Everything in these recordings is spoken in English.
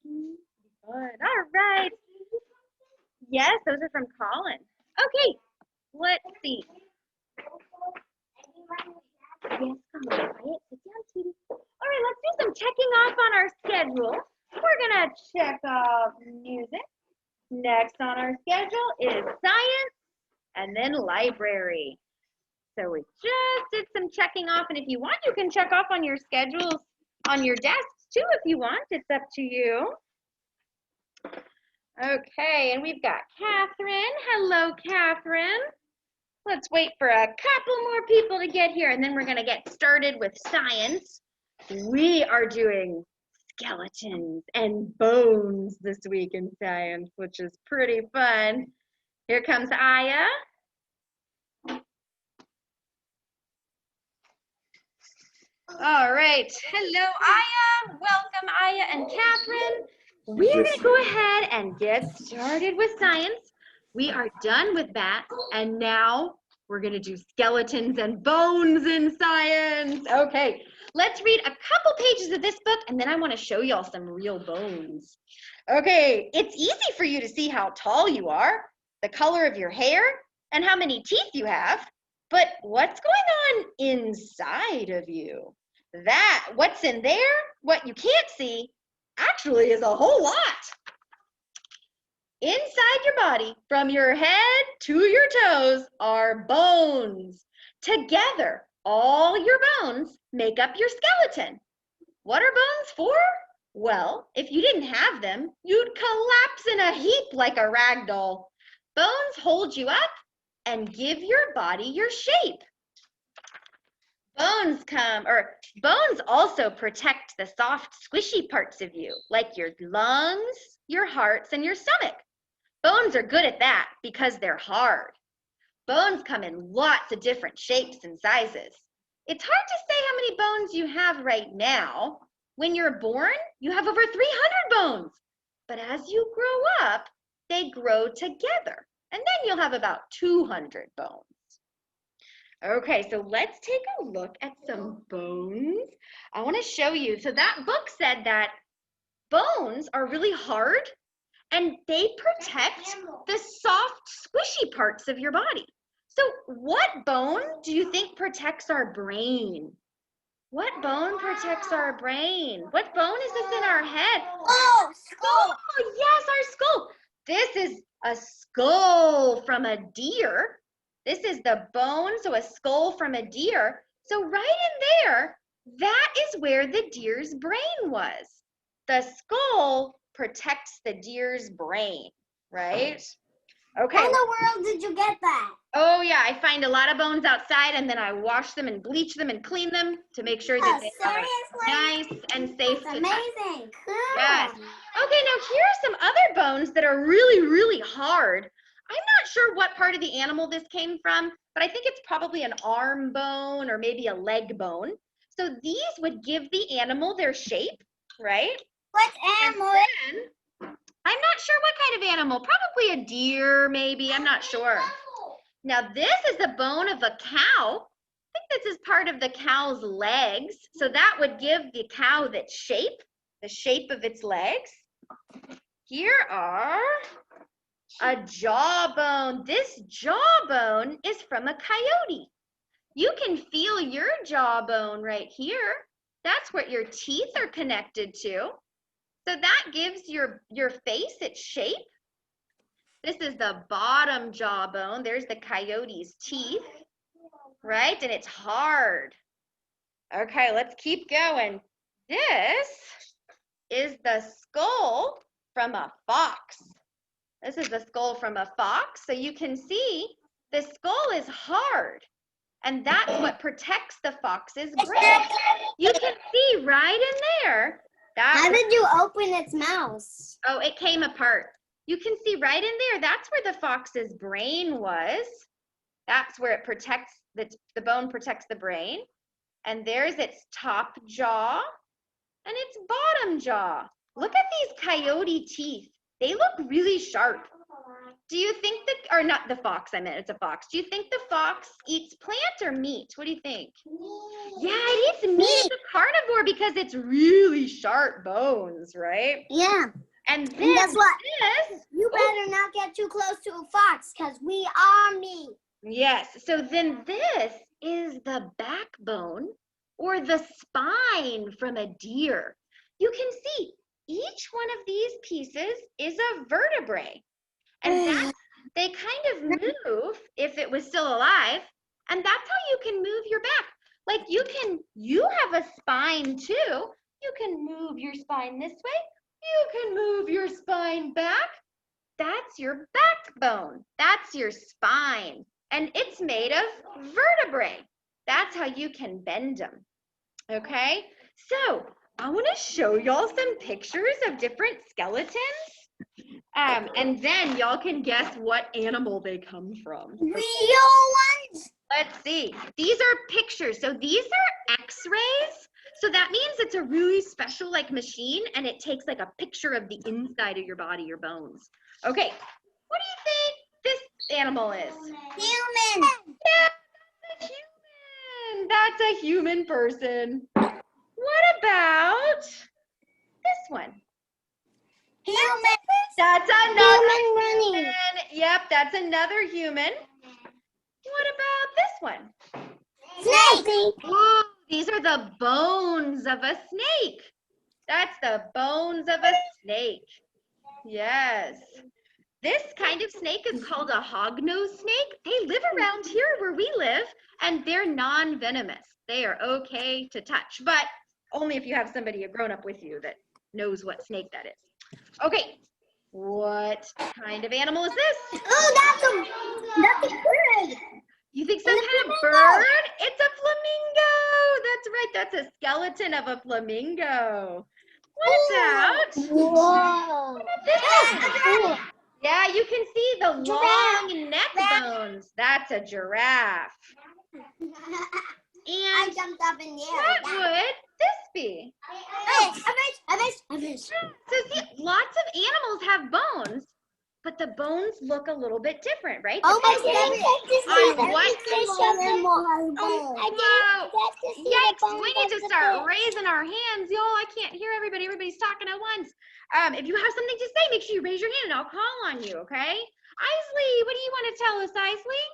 Good. All right. Yes, those are from Colin. Okay, let's see. Yes, come on, quiet. Sit down, sweetie. All right, let's do some checking off on our schedule. We're gonna check off music. Next on our schedule is science and then library. So we just did some checking off, and if you want, you can check off on your schedules on your desks too if you want. It's up to you. Okay, and we've got Catherine. Hello, Catherine. Let's wait for a couple more people to get here, and then we're going to get started with science. We are doing skeletons and bones this week in science, which is pretty fun. Here comes Aya. All right. Hello, Aya. Welcome, Aya and Catherine. We're going to go ahead and get started with science. We are done with that, and now we're going to do skeletons and bones in science. Okay, let's read a couple pages of this book, and then I want to show y'all some real bones. Okay, it's easy for you to see how tall you are, the color of your hair, and how many teeth you have. But what's going on inside of you? That, what's in there, what you can't see, actually is a whole lot. Inside your body, from your head to your toes, are bones. Together, all your bones make up your skeleton. What are bones for? Well, if you didn't have them, you'd collapse in a heap like a rag doll. Bones hold you up and give your body your shape. Bones also protect the soft, squishy parts of you, like your lungs, your hearts, and your stomach. Bones are good at that because they're hard. Bones come in lots of different shapes and sizes. It's hard to say how many bones you have right now. When you're born, you have over 300 bones. But as you grow up, they grow together, and then you'll have about 200 bones. Okay, so let's take a look at some bones. I want to show you. So that book said that bones are really hard and they protect the soft, squishy parts of your body. So what bone do you think protects our brain? What bone protects our brain? What bone is this in our head? Oh, skull. Oh, yes, our skull. This is a skull from a deer. This is the bone, so a skull from a deer. So right in there, that is where the deer's brain was. The skull protects the deer's brain, right? Okay. How in the world did you get that? Oh yeah, I find a lot of bones outside and then I wash them and bleach them and clean them to make sure that they are nice and safe That's to touch. amazing. Cool. Yes. Okay, now here are some other bones that are really, really hard. I'm not sure what part of the animal this came from, but I think it's probably an arm bone or maybe a leg bone. So these would give the animal their shape, right? What animal? And then, I'm not sure what kind of animal, probably a deer maybe, I'm not sure. Now this is the bone of a cow. I think this is part of the cow's legs. So that would give the cow that shape, the shape of its legs. Here are a jawbone. This jawbone is from a coyote. You can feel your jawbone right here. That's what your teeth are connected to. So that gives your face its shape. This is the bottom jawbone. There's the coyote's teeth, right? And it's hard. Okay, let's keep going. This is the skull from a fox. This is the skull from a fox. So you can see the skull is hard. And that's what protects the fox's brain. You can see right in there. How did you open its mouth? Oh, it came apart. You can see right in there, that's where the fox's brain was. That's where it protects, the bone protects the brain. And there's its top jaw and its bottom jaw. Look at these coyote teeth. They look really sharp. Do you think or not the fox, I meant it's a fox. Do you think the fox eats plant or meat? What do you think? Yeah, it eats meat. It's a carnivore because it's really sharp bones, right? Yeah. And And guess what? this, You better not get too close to a fox because we are meat. yes, so then this is the backbone or the spine from a deer. You can see each one of these pieces is a vertebrae. And they kind of move if it was still alive. And that's how you can move your back. Like you have a spine too. You can move your spine this way. You can move your spine back. That's your backbone. That's your spine. And it's made of vertebrae. That's how you can bend them. Okay? So I want to show y'all some pictures of different skeletons. And then y'all can guess what animal they come from. Real ones? Let's see. These are pictures. So these are x-rays. So that means it's a really special like machine and it takes like a picture of the inside of your body, your bones. Okay. What do you think this animal is? Human. Yeah, that's a human. That's a human person. What about this one? Human. That's another Human running. human. Yep, that's another human. What about this one? Snake. Ooh, these are the bones of a snake. That's the bones of a snake. Yes. This kind of snake is called a hognose snake. They live around here where we live, and they're non-venomous. They are okay to touch, but only if you have somebody grown up with you that knows what snake that is. Okay, what kind of animal is this? Oh, that's a bird. You think some kind of bird? It's a flamingo. That's right. That's a skeleton of a flamingo. What about Whoa. this one? Yeah, you can see the long neck Giraffe. bones. That's a giraffe. I And jumped up in the air. what would this be? Oh, a fish. So see, lots of animals have bones, but the bones look a little bit different, right? Oh my Depending on what Whoa. Yikes, we need to start raising our hands. Y'all, I can't hear everybody. Everybody's talking at once. If you have something to say, make sure you raise your hand and I'll call on you, okay? Isley, what do you want to tell us, Isley?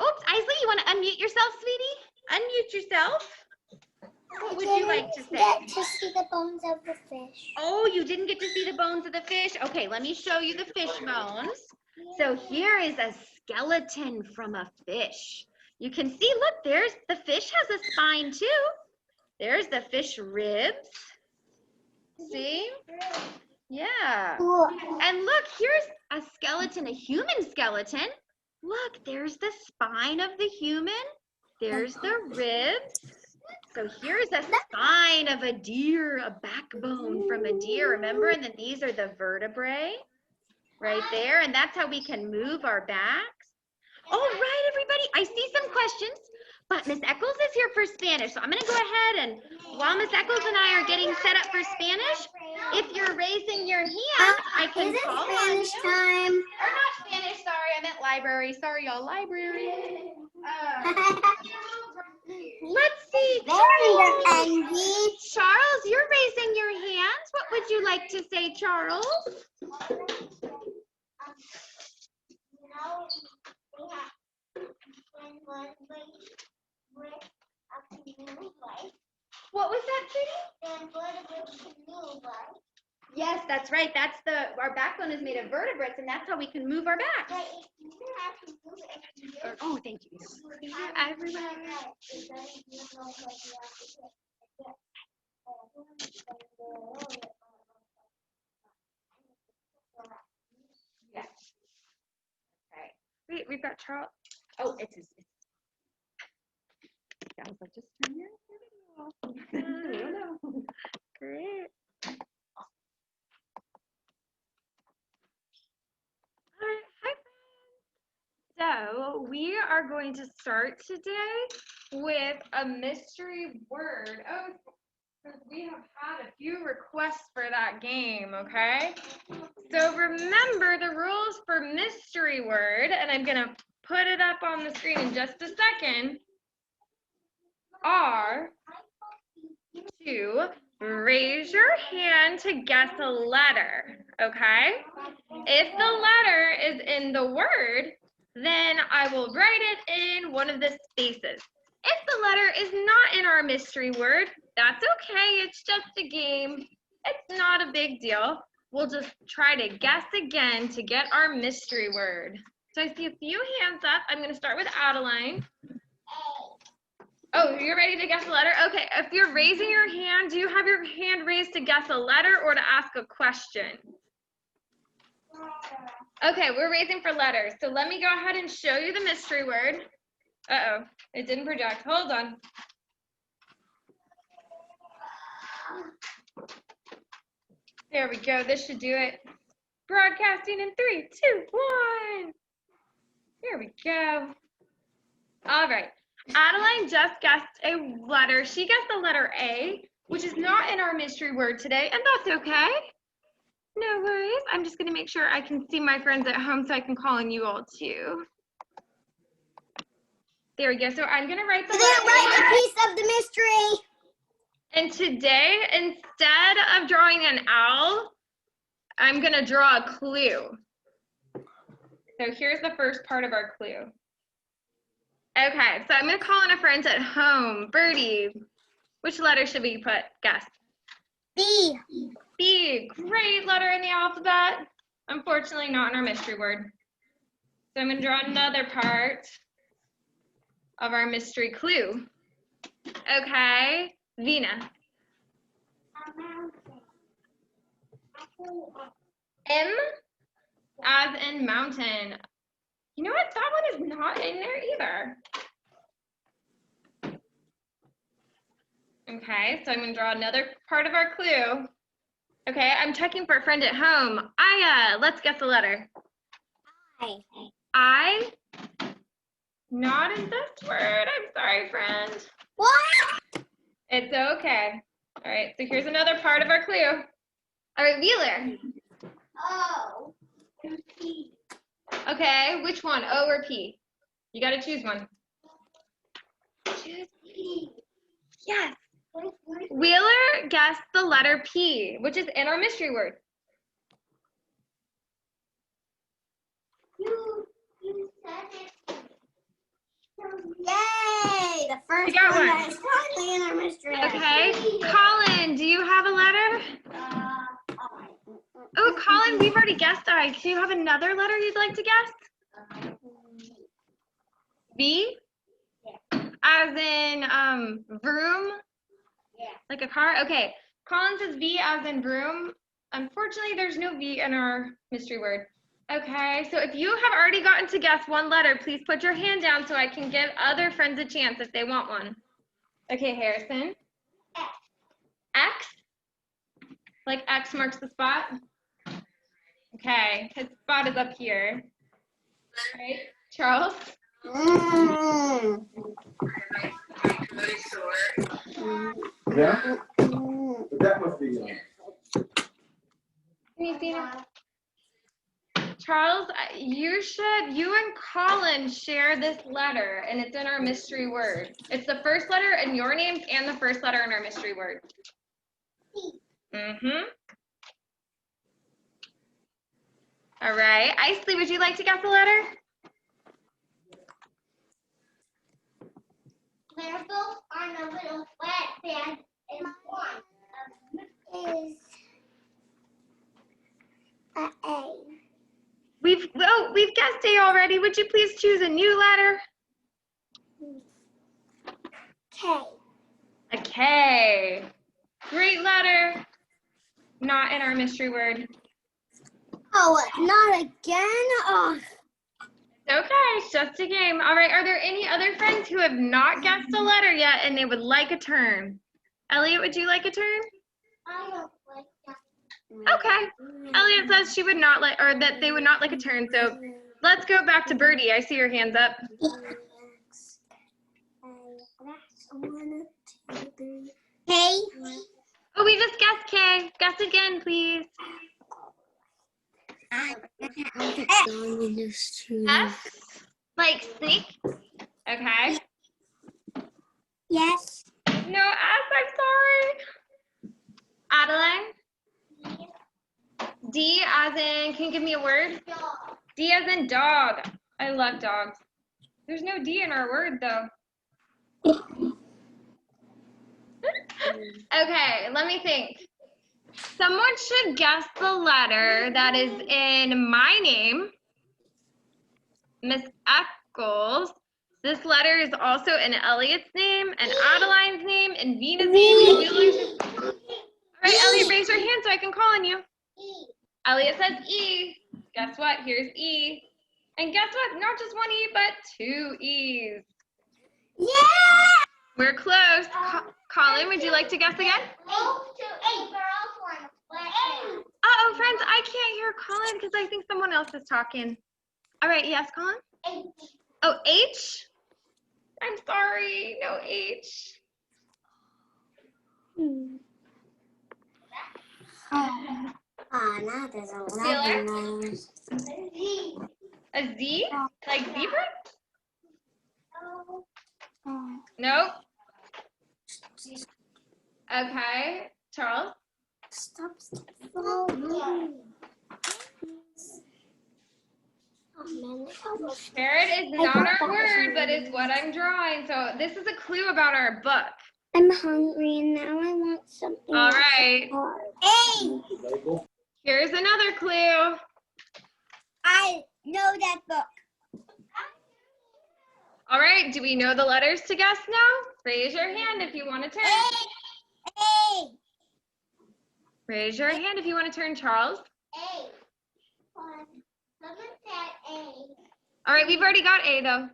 Oops, Isley, you want to unmute yourself, sweetie? Unmute yourself. What would you like to say? Get to see the bones of the fish. Oh, you didn't get to see the bones of the fish? Okay, let me show you the fish bones. So here is a skeleton from a fish. You can see, look, there's the fish has a spine too. There's the fish ribs. See? Yeah. And look, here's a skeleton, a human skeleton. Look, there's the spine of the human. There's the ribs. So here's a spine of a deer, a backbone from a deer, remember? And then these are the vertebrae right there. And that's how we can move our backs. All right, everybody, I see some questions, but Miss Eccles is here for Spanish. So I'm going to go ahead and while Miss Eccles and I are getting set up for Spanish, if you're raising your hand, I can call on you. Spanish time? Or not Spanish, sorry, I meant library. Sorry, y'all, library. Let's see. Charles, you're raising your hands. What would you like to say, Charles? What was that, sweetie? Yes, that's right. That's our backbone is made of vertebrates, and that's how we can move our backs. Oh, thank you. Hi, everybody. Yes. Okay. Wait, we've got Charles. Oh, it's I was like, just turn your video off. Great. Hi, friends. So we are going to start today with a mystery word. Oh, because we have had a few requests for that game, okay? So remember the rules for mystery word, and I'm gonna put it up on the screen in just a second, are to raise your hand to guess a letter, okay? If the letter is in the word, then I will write it in one of the spaces. If the letter is not in our mystery word, that's okay, it's just a game. It's not a big deal. We'll just try to guess again to get our mystery word. So I see a few hands up. I'm gonna start with Adeline. Oh, you're ready to guess a letter? Okay, if you're raising your hand, do you have your hand raised to guess a letter or to ask a question? Okay, we're raising for letters. So let me go ahead and show you the mystery word. Uh-oh, it didn't project. Hold on. There we go. This should do it. Broadcasting in 3, 2, 1. There we go. All right. Adeline just guessed a letter. She guessed the letter A, which is not in our mystery word today, and that's okay. No worries. I'm just going to make sure I can see my friends at home so I can call on you all too. There we go. So I'm going to write the letter A. Write a piece of the mystery. And today, instead of drawing an owl, I'm going to draw a clue. So here's the first part of our clue. Okay, so I'm going to call on a friend at home. Birdie, which letter should we put? Guess. B. B, great letter in the alphabet. Unfortunately, not in our mystery word. So I'm going to draw another part of our mystery clue. Okay, Vina. M as in mountain. You know what? That one is not in there either. Okay, so I'm going to draw another part of our clue. Okay, I'm checking for a friend at home. Aya, let's guess the letter. I. Not in this word. I'm sorry, friend. What? It's okay. All right, so here's another part of our clue. All right, Wheeler. Oh. Okay, which one? O or P? You got to choose one. Choose P. Yes. Wheeler guessed the letter P, which is in our mystery word. You said it. Yay! The first You got one one. that is totally in our mystery. Okay. Colin, do you have a letter? Oh, Colin, we've already guessed I. Do you have another letter you'd like to guess? V? As in vroom? Yeah. Like a car? Okay. Colin says V as in vroom. Unfortunately, there's no V in our mystery word. Okay, so if you have already gotten to guess one letter, please put your hand down so I can give other friends a chance if they want one. Okay, Harrison. X? Like X marks the spot? Okay, his spot is up here. All right, Charles? Yeah? That must be Can you see that? Charles, you and Colin share this letter, and it's in our mystery word. It's the first letter in your names and the first letter in our mystery word. Mm-hmm. All right. Isley, would you like to guess a letter? They're both on a little flat bed, and one is a A. We've guessed A already. Would you please choose a new letter? K. A K. Great letter. Not in our mystery word. Oh, not again? Oh. Okay, it's just a game. All right, are there any other friends who have not guessed a letter yet and they would like a turn? Elliot, would you like a turn? I don't like that. Okay. Elliot says she would not like, or that they would not like a turn. So let's go back to Birdie. I see your hands up. Hey. Oh, we just guessed, Kay. Guess again, please. S, like snake. Okay. Yes. No S, I'm sorry. Adeline? D as in, can you give me a word? Dog. D as in dog. I love dogs. There's no D in our word though. Okay, let me think. Someone should guess the letter that is in my name, Miss Eccles. This letter is also in Elliot's name, and Adeline's name, and Vina's name. And all right, Elliot, raise your hand so I can call on you. E. Elliot says E. Guess what? Here's E. And guess what? Not just one E, but two E's. Yeah. We're close. Colin, would you like to guess again? 8 to 8 girls want to play. Uh-oh, friends, I can't hear Colin because I think someone else is talking. All right, yes, Colin? 8. Oh, H? I'm sorry, no H. Now there's 11 letters. A Z? Like zebra? Nope. Okay, Charles? Stop. Oh, Carrot is not our word, but it's what I'm drawing. So this is a clue about our book. I'm hungry and now I want something. All right, Hey, here's another clue. I know that book. All right, do we know the letters to guess now? Raise your hand if you want to turn. A. Raise your hand if you want to turn, Charles. A. Someone said A. All right, we've already got A though.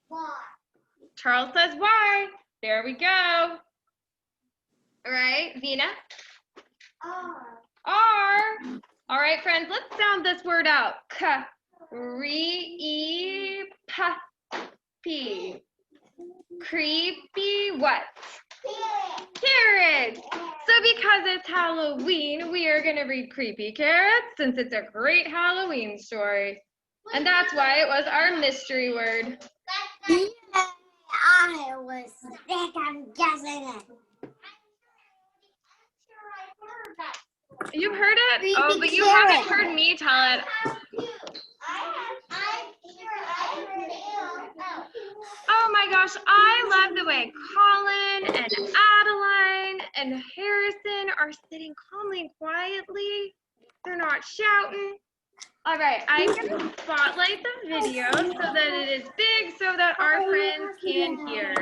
Y. Charles says Y. There we go. All right, Vina. R. R. All right, friends, let's sound this word out. Creepy. Creepy what? Carrot. So because it's Halloween, we are going to read Creepy Carrots since it's a great Halloween story. And that's why it was our mystery word. Yeah, I was sick. I'm guessing it. You've heard it? Creepy Oh, but you Carrot. haven't heard me tell it. Oh my gosh, I love the way Colin and Adeline and Harrison are sitting calmly and quietly. They're not shouting. All right, I'm going to spotlight the video so that it is big so that our friends can hear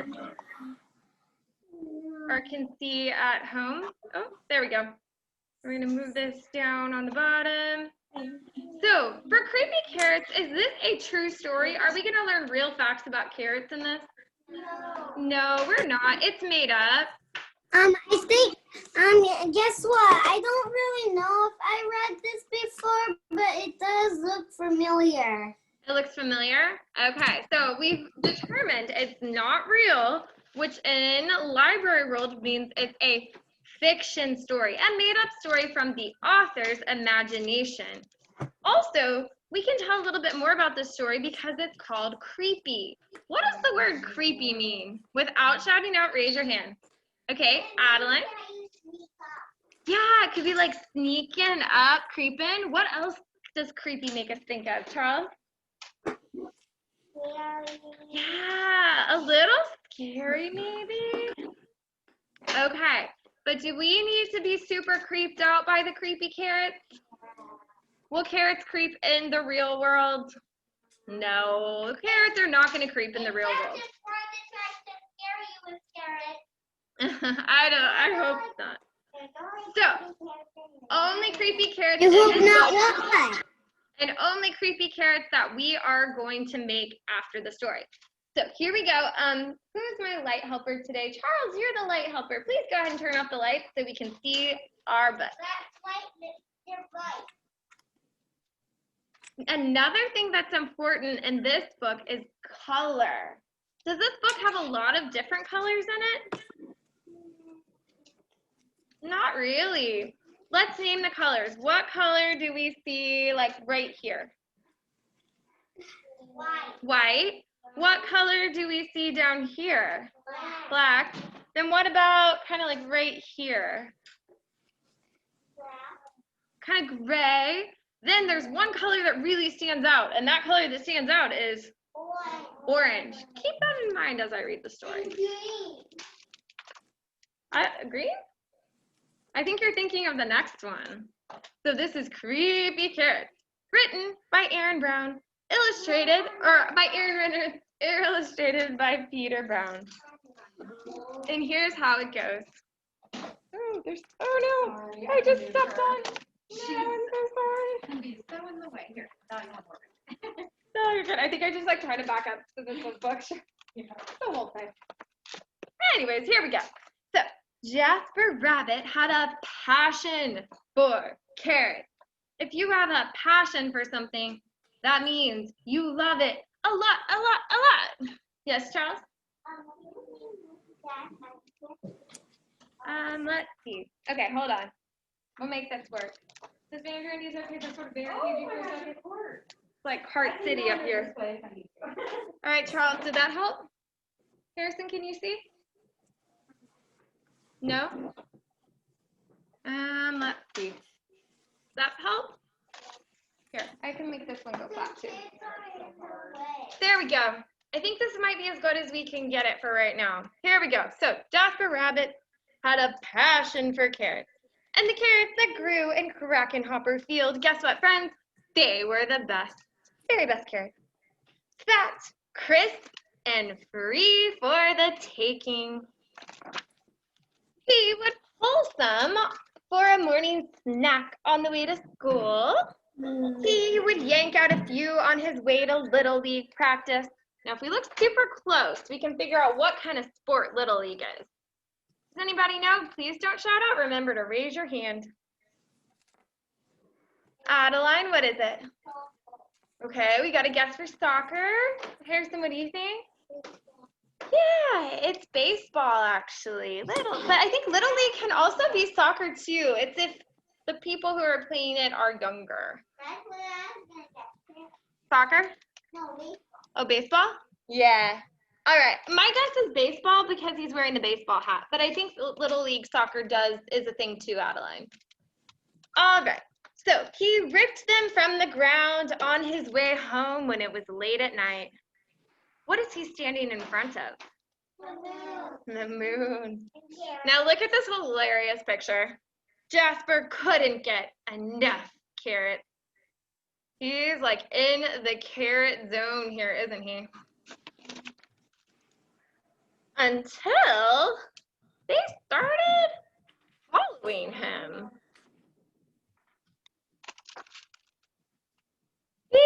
or can see at home. Oh, there we go. We're going to move this down on the bottom. So, for Creepy Carrots, is this a true story? Are we going to learn real facts about carrots in this? No, we're not. It's made up. I think, guess what? I don't really know if I read this before, but it does look familiar. It looks familiar? Okay, so we've determined it's not real, which in library world means it's a fiction story, a made-up story from the author's imagination. Also, we can tell a little bit more about this story because it's called creepy. What does the word creepy mean? Without shouting out, raise your hand. Okay, Adeline? Yeah, it could be like sneaking up, creeping. What else does creepy make us think of, Charles? Yeah, a little scary maybe. Okay, but do we need to be super creeped out by the creepy carrots? Will carrots creep in the real world? No, carrots are not going to creep in the real world. I hope not. So, only creepy carrots. You in hope this not book, what? and only creepy carrots that we are going to make after the story. So here we go. Who's my light helper today? Charles, you're the light helper. Please go ahead and turn off the lights so we can see our book. Another thing that's important in this book is color. Does this book have a lot of different colors in it? Not really. Let's name the colors. What color do we see like right here? White. What color do we see down here? Black. Then what about kind of like right here? Kind of gray. Then there's one color that really stands out, and that color that stands out is orange. Keep that in mind as I read the story. Green? I think you're thinking of the next one. So this is Creepy Carrots, written by Aaron Brown, illustrated by Peter Brown. And here's how it goes. Oh no, I just stepped on. No, I'm so sorry. So in the way. Here, now you have more. No, you're good. I think I just like tried to back up to this book. The whole thing. Anyways, here we go. So Jasper Rabbit had a passion for carrots. If you have a passion for something, that means you love it a lot, a lot, a lot. Yes, Charles? Let's see. Okay, hold on. We'll make this work. Does Van Grandy's okay? That's sort of very easy for a second. It's like Heart City up here. All right, Charles, did that help? Harrison, can you see? No? Let's see. Does that help? Here, I can make this one go flat too. There we go. I think this might be as good as we can get it for right now. Here we go. So Jasper Rabbit had a passion for carrots. And the carrots that grew in Crackenhopper Field, guess what, friends? They were the best, very best carrots. Fat, crisp, and free for the taking. He would pull some for a morning snack on the way to school. He would yank out a few on his way to Little League practice. Now, if we look super close, we can figure out what kind of sport Little League is. Does anybody know? Please don't shout out. Remember to raise your hand. Adeline, what is it? Okay, we got a guess for soccer. Harrison, what do you think? Yeah, it's baseball actually. But I think Little League can also be soccer too. It's if the people who are playing it are younger. Soccer? No, baseball. Oh, baseball? Yeah. All right. My guess is baseball because he's wearing the baseball hat. But I think Little League soccer is a thing too, Adeline. All right. So he ripped them from the ground on his way home when it was late at night. What is he standing in front of? The moon. Now look at this hilarious picture. Jasper couldn't get enough carrots. He's like in the carrot zone here, isn't he? Until they started following him. He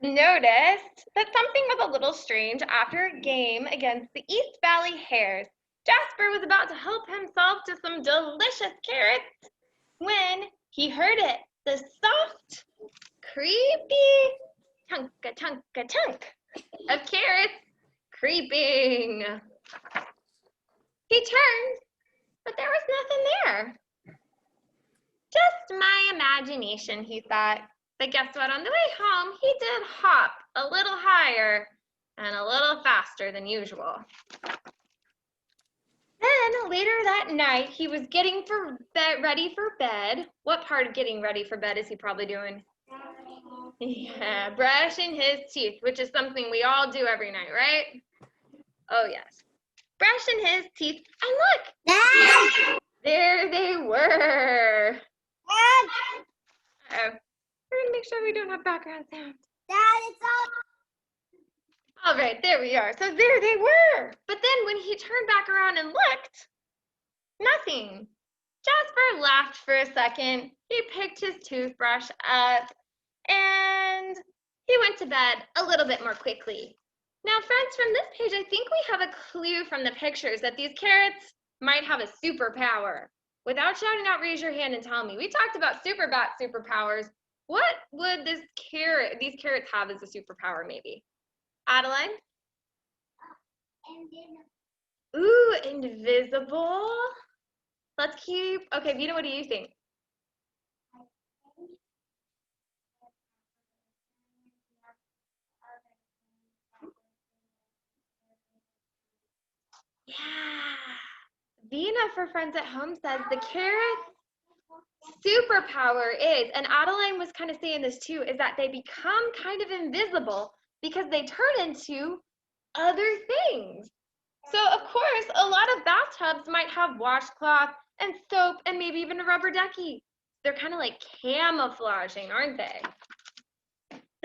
noticed that something was a little strange after a game against the East Valley Hares. Jasper was about to help himself to some delicious carrots when he heard it. The soft, creepy tunk-a tunk-a tunk of carrots creeping. He turned, but there was nothing there. Just my imagination, he thought. But guess what? On the way home, he did hop a little higher and a little faster than usual. Then later that night, he was getting ready for bed. What part of getting ready for bed is he probably doing? Yeah, brushing his teeth, which is something we all do every night, right? Oh, yes. Brushing his teeth. And look! Dad! There they were. Dad! Uh-oh. We're going to make sure we don't have background sound. Dad, it's all. All right, there we are. So there they were. But then when he turned back around and looked, nothing. Jasper laughed for a second. He picked his toothbrush up and he went to bed a little bit more quickly. Now, friends, from this page, I think we have a clue from the pictures that these carrots might have a superpower. Without shouting out, raise your hand and tell me. We talked about superpowers. What would these carrots have as a superpower, maybe? Adeline? Ooh, invisible. Let's keep, okay, Vita, what do you think? Yeah. Vina for Friends at Home says the carrot's superpower is, and Adeline was kind of saying this too, is that they become kind of invisible because they turn into other things. So of course, a lot of bathtubs might have washcloth and soap and maybe even a rubber ducky. They're kind of like camouflaging, aren't they?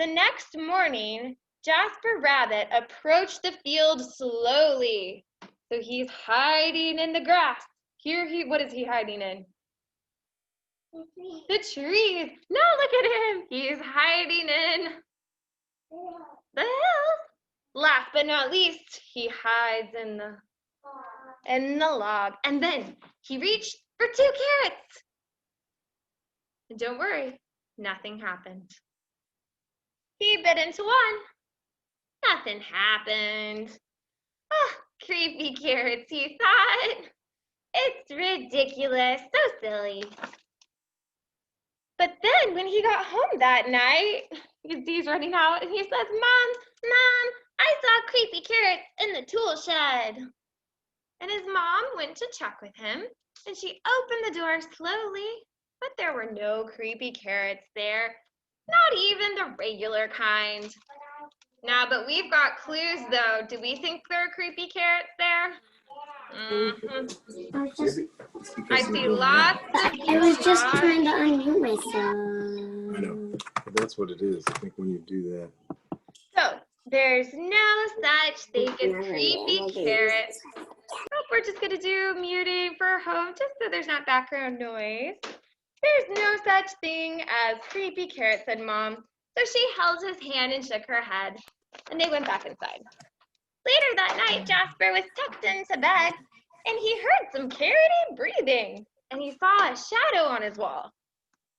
The next morning, Jasper Rabbit approached the field slowly. So he's hiding in the grass. What is he hiding in? The trees. No, look at him. He's hiding in the hills. Last but not least, he hides in the log. And then he reached for 2 carrots. And don't worry, nothing happened. He bit into one. Nothing happened. Ah, creepy carrots, he thought. It's ridiculous, so silly. But then when he got home that night, he's running out and he says, Mom, I saw creepy carrots in the tool shed. And his mom went to check with him and she opened the door slowly, but there were no creepy carrots there, not even the regular kind. Now, but we've got clues though. Do we think there are creepy carrots there? I see lots of people. I was just trying to unmute myself. I know. But that's what it is. I think when you do that. So, there's no such thing as creepy carrots. Oh, we're just going to do muting for home just so there's not background noise. There's no such thing as creepy carrots, said Mom. So she held his hand and shook her head, and they went back inside. Later that night, Jasper was tucked into bed, and he heard some carroty breathing, and he saw a shadow on his wall.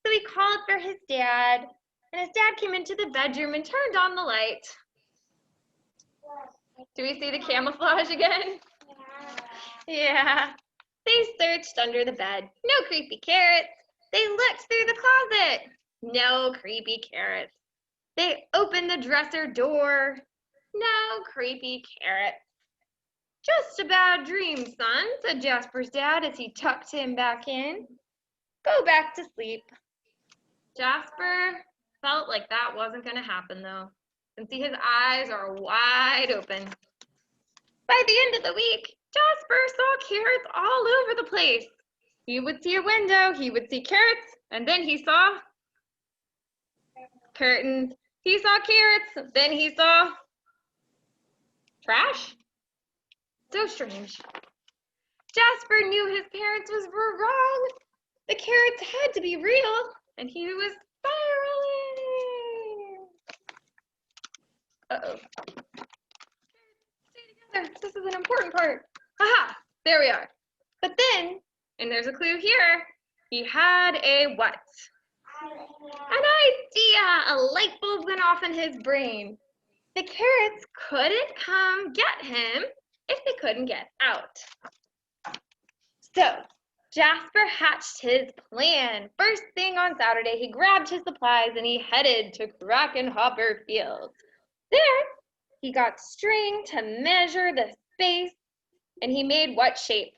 So he called for his dad, and his dad came into the bedroom and turned on the light. Do we see the camouflage again? Yeah. They searched under the bed. No creepy carrots. They looked through the closet. No creepy carrots. They opened the dresser door. No creepy carrots. Just a bad dream, son, said Jasper's dad as he tucked him back in. Go back to sleep. Jasper felt like that wasn't going to happen, though. You can see his eyes are wide open. By the end of the week, Jasper saw carrots all over the place. He would see a window, he would see carrots, and then he saw curtains. He saw carrots, then he saw trash. So strange. Jasper knew his parents were wrong. The carrots had to be real, and he was spiraling. Uh-oh. Stay together. This is an important part. Aha! There we are. But then, and there's a clue here, he had a what? An idea! A light bulb went off in his brain. The carrots couldn't come get him if they couldn't get out. So, Jasper hatched his plan. First thing on Saturday, he grabbed his supplies and he headed to Krakenhopper Field. There, he got string to measure the space, and he made what shape?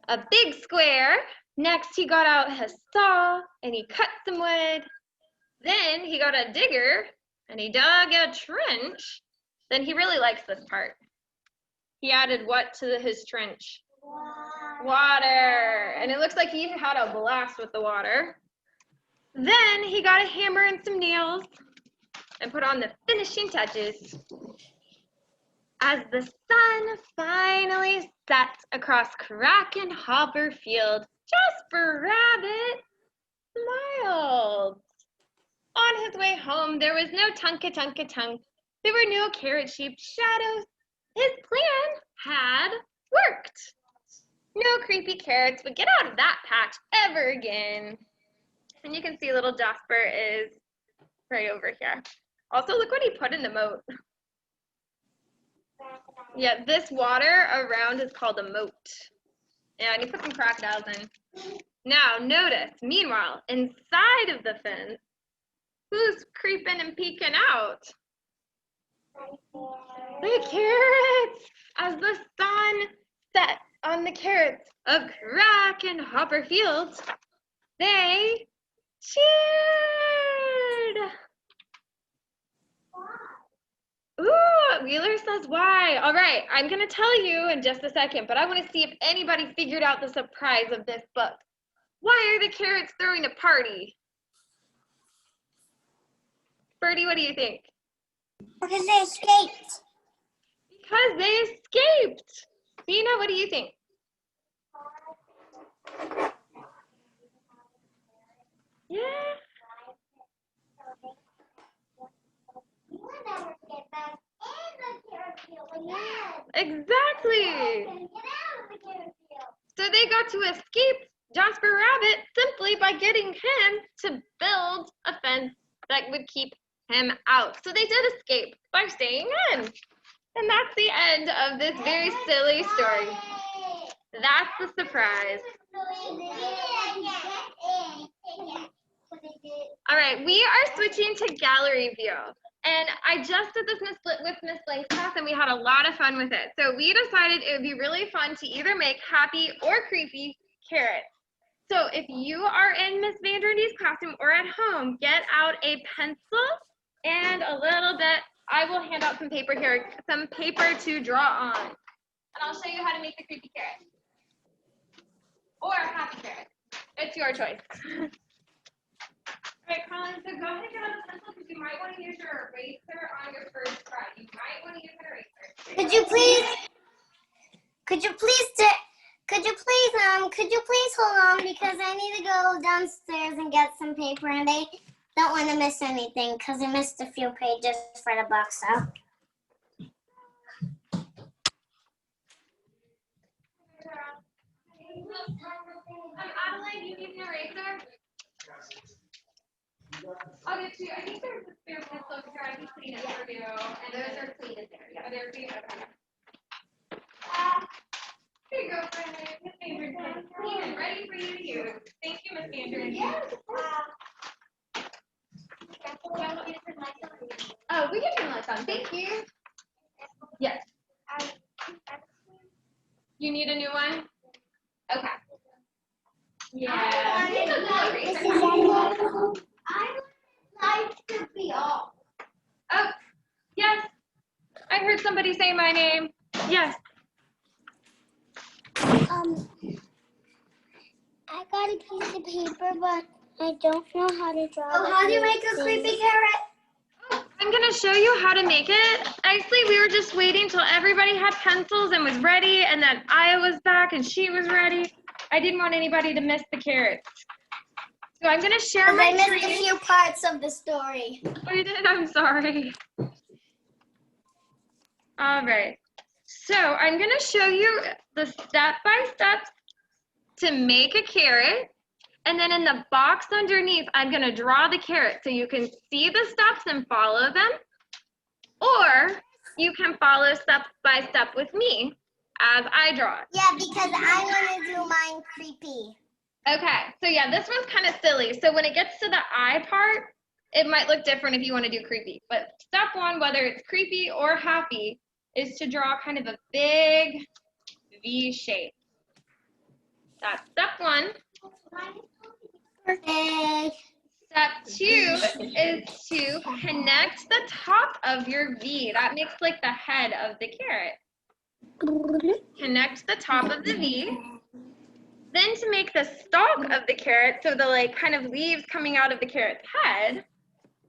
A big square. Next, he got out his saw and he cut some wood. Then he got a digger and he dug a trench. Then he really likes this part. He added what to his trench? Water. And it looks like he had a blast with the water. Then he got a hammer and some nails and put on the finishing touches. As the sun finally set across Krakenhopper Field, Jasper Rabbit smiled. On his way home, there was no tunk-a-tunk-a-tunk. There were no carrot-shaped shadows. His plan had worked. No creepy carrots would get out of that patch ever again. And you can see little Jasper is right over here. Also, look what he put in the moat. Yeah, this water around is called a moat. Yeah, and you put some crocodiles in. Now, notice, meanwhile, inside of the fence, who's creeping and peeking out? The carrots! As the sun set on the carrots of Crack and Hopper Fields, they cheered! Ooh, Wheeler says why. All right, I'm going to tell you in just a second, but I want to see if anybody figured out the surprise of this book. Why are the carrots throwing a party? Birdie, what do you think? Because they escaped. Because they escaped. Dina, what do you think? Yeah. Exactly. So they got to escape Jasper Rabbit simply by getting him to build a fence that would keep him out. So they did escape by staying in. And that's the end of this very silly story. That's the surprise. All right, we are switching to gallery view. And I just did this with Miss Blank's class, and we had a lot of fun with it. So we decided it would be really fun to either make happy or creepy carrots. So if you are in Miss Vanderndy's classroom or at home, get out a pencil and a little bit. I will hand out some paper here, some paper to draw on. And I'll show you how to make the creepy carrot. Or a happy carrot. It's your choice. All right, Colin, so go ahead and get out the pencil because you might want to use your eraser on your first try. You might want to use an eraser. Could you please hold on because I need to go downstairs and get some paper and they don't want to miss anything because I missed a few pages for the book, so. Adelaide, you need an eraser? I'll get you. I think there's a spare pencil here. I can clean it for you. And those are clean in there. Yeah, they're clean. Okay. Here you go, Miss Andrew. Clean and ready for you to use. Thank you, Miss Andrew. Yes. Oh, we can turn the lights on. Thank you. Yes. You need a new one? Okay. Yeah. I would like to be off. Oh, yes. I heard somebody say my name. Yes. I got a piece of paper, but I don't know how to draw. Oh, how do you make a creepy carrot? I'm going to show you how to make it. Actually, we were just waiting till everybody had pencils and was ready, and then Aya was back and she was ready. I didn't want anybody to miss the carrots. So I'm going to share my I screen. missed a few parts of the story. Oh, you did? I'm sorry. All right. So I'm going to show you the step-by-steps to make a carrot. And then in the box underneath, I'm going to draw the carrot so you can see the steps and follow them. Or you can follow step by step with me as I draw it. Yeah, because I want to do mine creepy. Okay, so yeah, this one's kind of silly. So when it gets to the eye part, it might look different if you want to do creepy. But step one, whether it's creepy or happy, is to draw kind of a big V shape. That's step one. Perfect. Step two is to connect the top of your V. That makes like the head of the carrot. Connect the top of the V. Then to make the stalk of the carrot, so the like kind of leaves coming out of the carrot's head,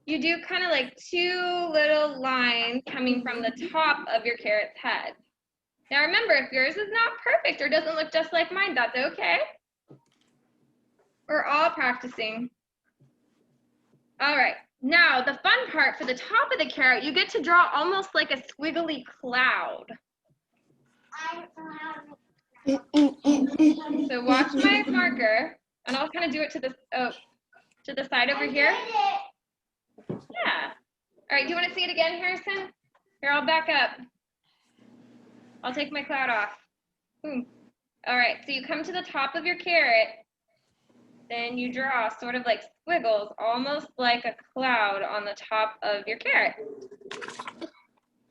you do kind of like two little lines coming from the top of your carrot's head. Now remember, if yours is not perfect or doesn't look just like mine, that's okay. We're all practicing. All right, now the fun part for the top of the carrot, you get to draw almost like a squiggly cloud. So watch my marker, and I'll kind of do it to the side over here. Yeah. All right, do you want to see it again, Harrison? Here, I'll back up. I'll take my cloud off. All right, so you come to the top of your carrot, then you draw sort of like squiggles, almost like a cloud on the top of your carrot.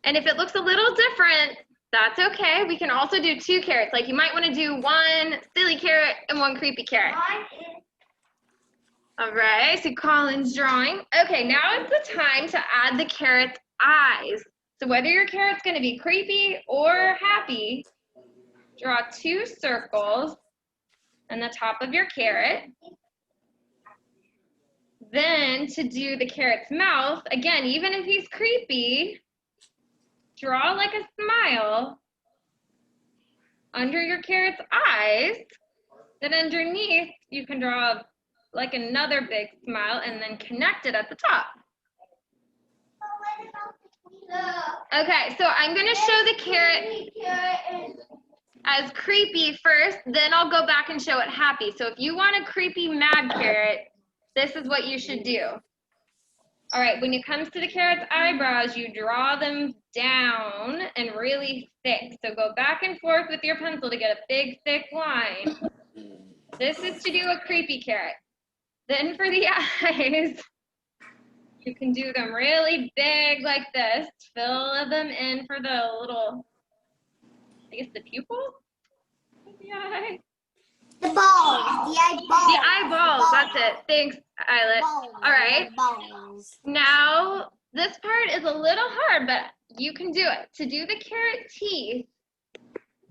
And if it looks a little different, that's okay. We can also do 2 carrots. Like you might want to do 1 silly carrot and 1 creepy carrot. All right, so Colin's drawing. Okay, now is the time to add the carrot's eyes. So whether your carrot's going to be creepy or happy, draw 2 circles on the top of your carrot. Then to do the carrot's mouth, again, even if he's creepy, draw like a smile under your carrot's eyes. Then underneath, you can draw like another big smile and then connect it at the top. Okay, so I'm going to show the carrot as creepy first, then I'll go back and show it happy. So if you want a creepy mad carrot, this is what you should do. All right, when it comes to the carrot's eyebrows, you draw them down and really thick. So go back and forth with your pencil to get a big, thick line. This is to do a creepy carrot. Then for the eyes, you can do them really big like this. Fill them in for the little, I guess the pupil of the eye. The balls, the eyeballs. The eyeballs, that's it. Thanks, Eyelet. All right. Balls. Now, this part is a little hard, but you can do it. To do the carrot teeth,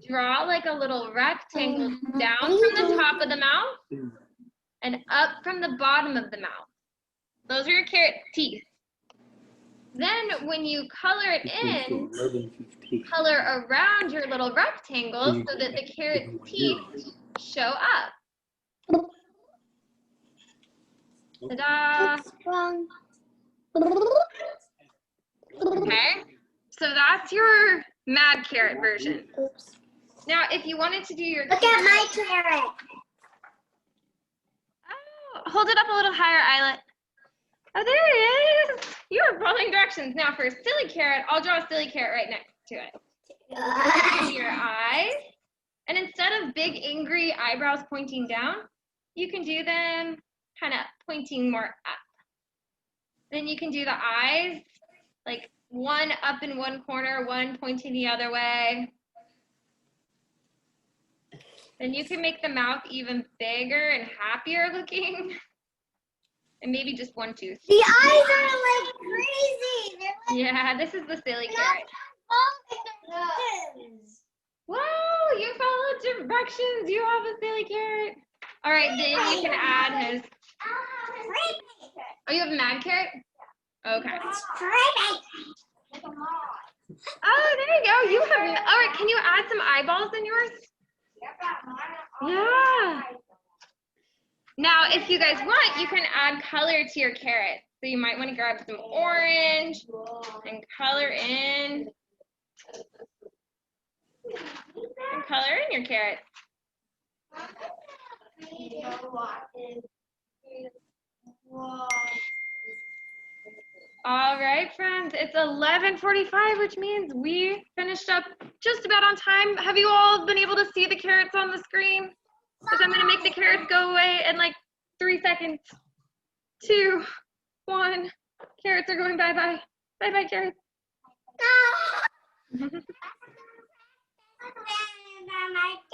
draw like a little rectangle down from the top of the mouth and up from the bottom of the mouth. Those are your carrot teeth. Then when you color it in, color around your little rectangles so that the carrot teeth show up. Ta-da! Wrong. Okay, so that's your mad carrot version. Oops. Now, if you wanted to do your Look at my carrot. Oh, hold it up a little higher, Eyelet. Oh, there it is. You are following directions. Now, for a silly carrot, I'll draw a silly carrot right next to it. Do your eyes. And instead of big, angry eyebrows pointing down, you can do them kind of pointing more up. Then you can do the eyes, like one up in one corner, one pointing the other way. Then you can make the mouth even bigger and happier looking. And maybe just one tooth. The eyes are like crazy. They're like Yeah, this is the silly carrot. Wow, you followed directions. You have a silly carrot. All right, then you can add his. Oh, you have a mad carrot? Okay. Oh, there you go. You have. All right, can you add some eyeballs in yours? Yeah. Now, if you guys want, you can add color to your carrot. So you might want to grab some orange and color in. And color in your carrot. All right, friends, it's 11:45, which means we finished up just about on time. Have you all been able to see the carrots on the screen? Because I'm going to make the carrots go away in like 3 seconds. 2, 1. Carrots are going bye-bye. Bye-bye, carrots.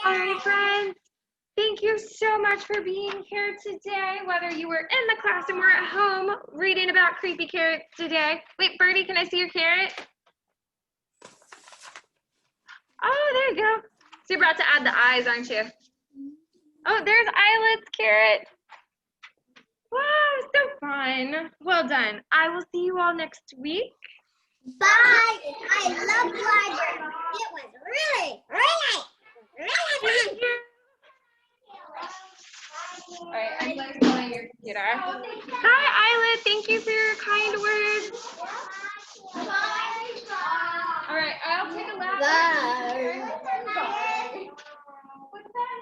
All right, friends. Thank you so much for being here today, whether you were in the classroom or at home reading about creepy carrots today. Wait, Birdie, can I see your carrot? Oh, there you go. So you're about to add the eyes, aren't you? Oh, there's Eyelet's carrot. Wow, so fun. Well done. I will see you all next week. Bye. I love library. It was really Thank you. All right, I'm going to go on your computer. Hi, Eyelet. Thank you for your kind words. All right, I'll take a lap. Bye. What's that?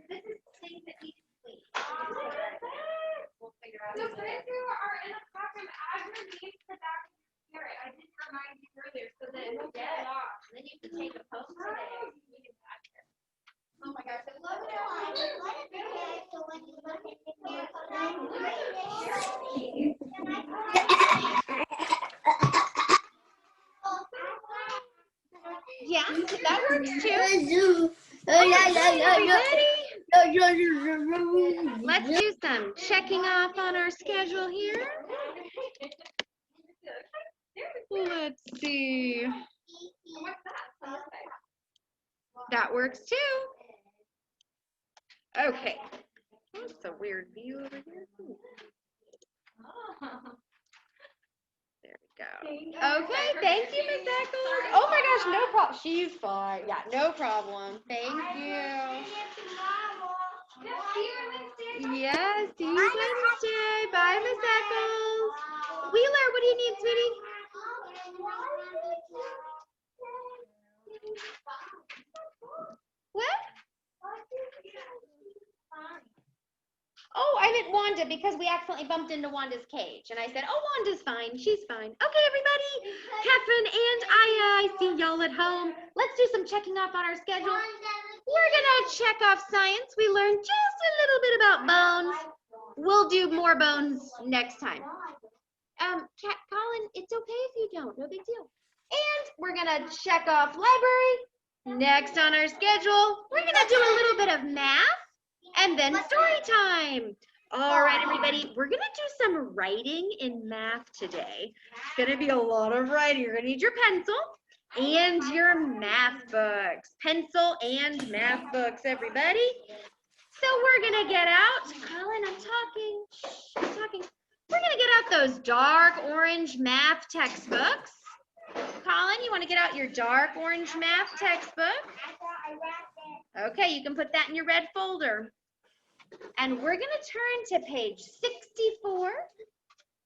This is things that need to sleep. We'll figure out. So kids who are in the classroom, add your names to the back of your carrot. I didn't remind you earlier so that works too. Everybody, let's do some checking off on our schedule here. Let's see. That works too. Okay. That's a weird view over here. There we go. Okay, thank you, Miss Eccles. Oh my gosh, no problem. She's fine. Yeah, no problem. Thank you. Yes, see you Wednesday. Bye, Miss Eccles. Wheeler, what do you need, sweetie? What? Oh, I meant Wanda because we accidentally bumped into Wanda's cage. And I said, oh, Wanda's fine. She's fine. Okay, everybody. Catherine and I see y'all at home. Let's do some checking off on our schedule. We're going to check off science. We learned just a little bit about bones. We'll do more bones next time. Colin, it's okay if you don't. No big deal. And we're going to check off library. Next on our schedule, we're going to do a little bit of math. And then story time. All right, everybody, we're going to do some writing in math today. It's going to be a lot of writing. You're going to need your pencil and your math books. Pencil and math books, everybody. So we're going to get out. Colin, I'm talking. Shh, I'm talking. We're going to get out those dark orange math textbooks. Colin, you want to get out your dark orange math textbook? Okay, you can put that in your red folder. And we're going to turn to page 64.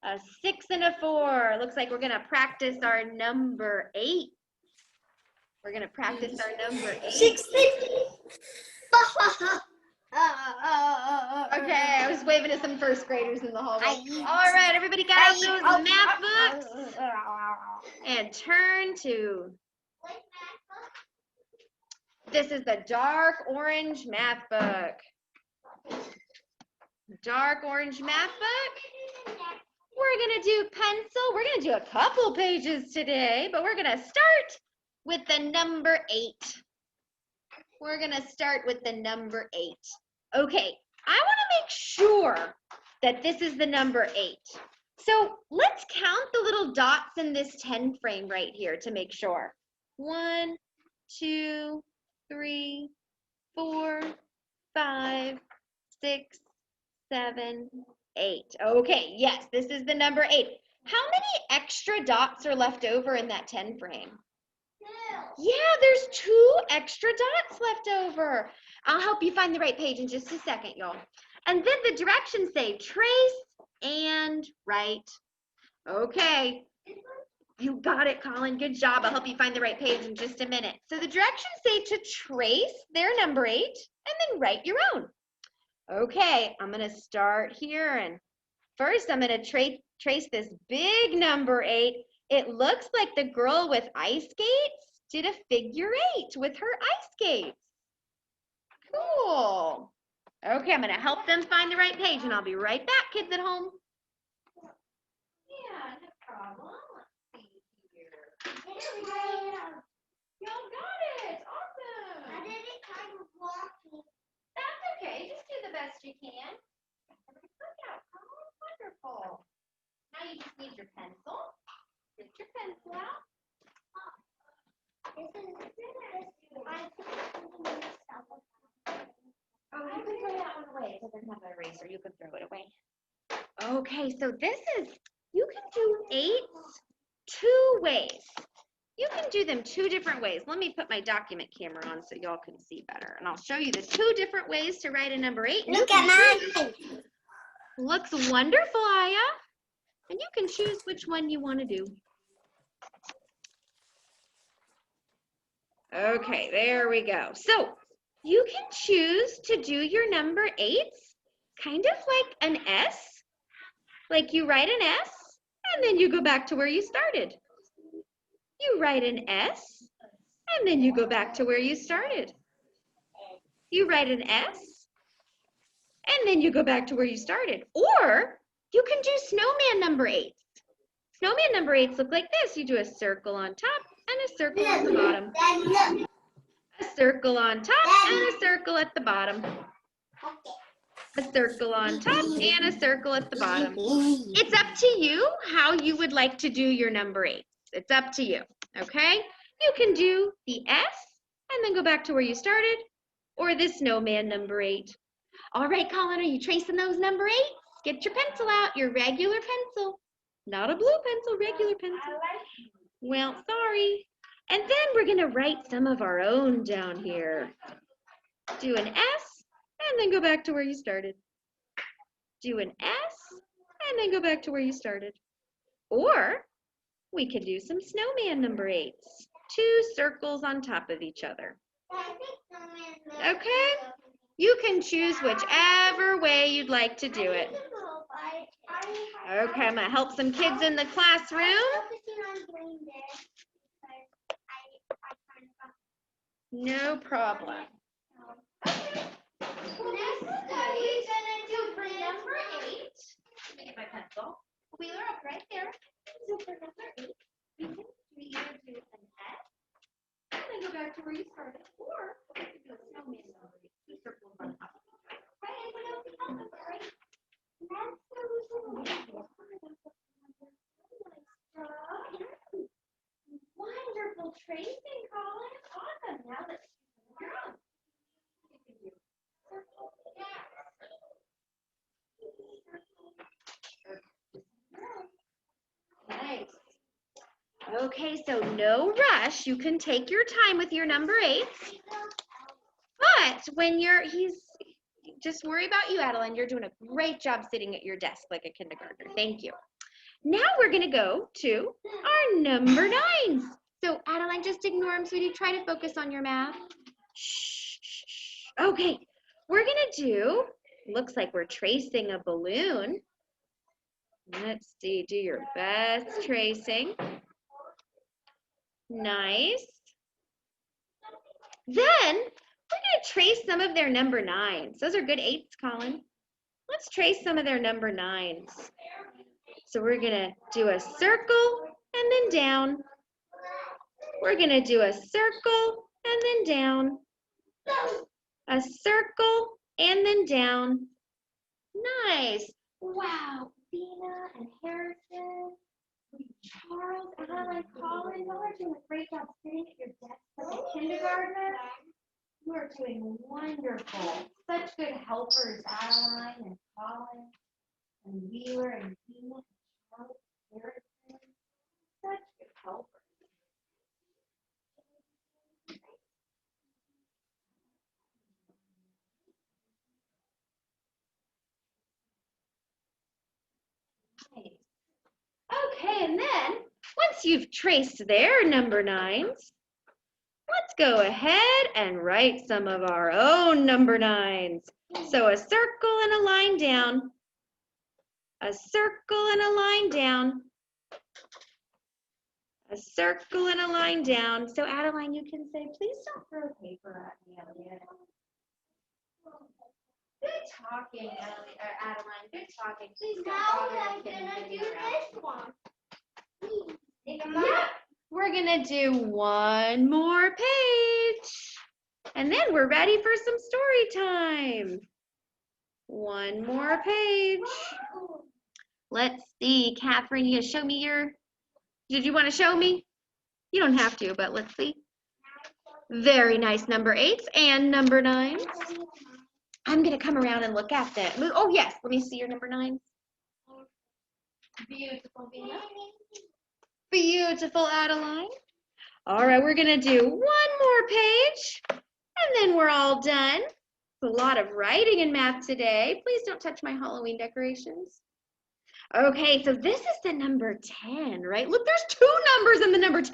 A 6 and a 4. Looks like we're going to practice our number 8. We're going to practice our number 8. 64. Okay, I was waving to some first graders in the hallway. All right, everybody got out those math books. And turn to... This is the dark orange math book. Dark orange math book. We're going to do pencil. We're going to do a couple pages today, but we're going to start with the number 8. We're going to start with the number 8. Okay, I want to make sure that this is the number 8. So let's count the little dots in this 10 frame right here to make sure. 1, 2, 3, 4, 5, 6, 7, 8. Okay, yes, this is the number 8. How many extra dots are left over in that 10 frame? Yeah, there's 2 extra dots left over. I'll help you find the right page in just a second, y'all. And then the directions say trace and write. Okay. You got it, Colin. Good job. I'll help you find the right page in just a minute. So the directions say to trace their number 8 and then write your own. Okay, I'm going to start here. And first, I'm going to trace this big number 8. It looks like the girl with ice skates did a figure 8 with her ice skates. Cool. Okay, I'm going to help them find the right page, and I'll be right back, kids at home. Yeah, no problem. Let's see here. There we go. Y'all got it. Awesome. I did it kind of wonky. That's okay. Just do the best you can. Look out. Oh, wonderful. Now you just need your pencil. Get your pencil out. This is Oh, you can throw that one away. It doesn't have an eraser. You can throw it away. Okay, so this is, you can do 8s 2 ways. You can do them 2 different ways. Let me put my document camera on so y'all can see better. And I'll show you the 2 different ways to write a number 8. Look at mine. Looks wonderful, Aya. And you can choose which one you want to do. Okay, there we go. So you can choose to do your number 8s kind of like an S. Like you write an S and then you go back to where you started. You write an S and then you go back to where you started. You write an S and then you go back to where you started. Or you can do snowman number 8s. Snowman number 8s look like this. You do a circle on top and a circle on the bottom. circle on top and a circle at the bottom. A circle on top and a circle at the bottom. It's up to you how you would like to do your number 8s. It's up to you, okay? You can do the S and then go back to where you started, or the snowman number 8. All right, Colin, are you tracing those number 8s? Get your pencil out, your regular pencil. Not a blue pencil, regular pencil. Well, sorry. And then we're gonna write some of our own down here. Do an S and then go back to where you started. Do an S and then go back to where you started. Or we could do some snowman number 8s. 2 circles on top of each other. Okay? You can choose whichever way you'd like to do it. Okay, I'm gonna help some kids in the classroom. No problem. Next, we're gonna do for number 8. Let me get my pencil. Wheeler up right there. So for number 8, we can either do an S and then go back to where you started, or we can do a snowman number 8. 2 circles on top. Right? Anyone else can help us, right? Wonderful tracing, Colin. Awesome. Now let's do your own. Nice. Okay, so no rush. You can take your time with your number 8s. But when just worry about you, Adeline. You're doing a great job sitting at your desk like a kindergartner. Thank you. Now we're going to go to our number 9s. So Adeline, just ignore them, sweetie. Try to focus on your math. Shh, shh, shh. Okay, we're going to do, looks like we're tracing a balloon. Let's see, do your best tracing. Nice. Then we're going to trace some of their number 9s. Those are good 8s, Colin. Let's trace some of their number 9s. So we're going to do a circle and then down. We're going to do a circle and then down. A circle and then down. Nice. Wow. Dina and Harrison, Charles, Adeline, Colin, you are doing a great job sitting at your desk like a kindergartner. You are doing wonderful. Such good helpers, Adeline and Colin and Wheeler and Dina and Charles, Harrison. Such good helpers. Okay, and then once you've traced their number 9s, let's go ahead and write some of our own number 9s. So a circle and a line down, a circle and a line down, a circle and a line down. So Adeline, you can say, please don't throw paper at me, Elliot. Good talking, Adeline. Good talking. Please don't bother I'm me gonna getting do around. this one. Yeah, we're gonna do one more page. And then we're ready for some story time. One more page. Let's see, Catherine, you gonna show me did you want to show me? You don't have to, but let's see. Very nice number 8s and number 9s. I'm gonna come around and look at them. Oh yes, let me see your number 9s. Beautiful, Vina. Beautiful, Adeline. All right, we're gonna do one more page, and then we're all done. It's a lot of writing and math today. Please don't touch my Halloween decorations. Okay, so this is the number 10, right? Look, there's 2 numbers in the number 10.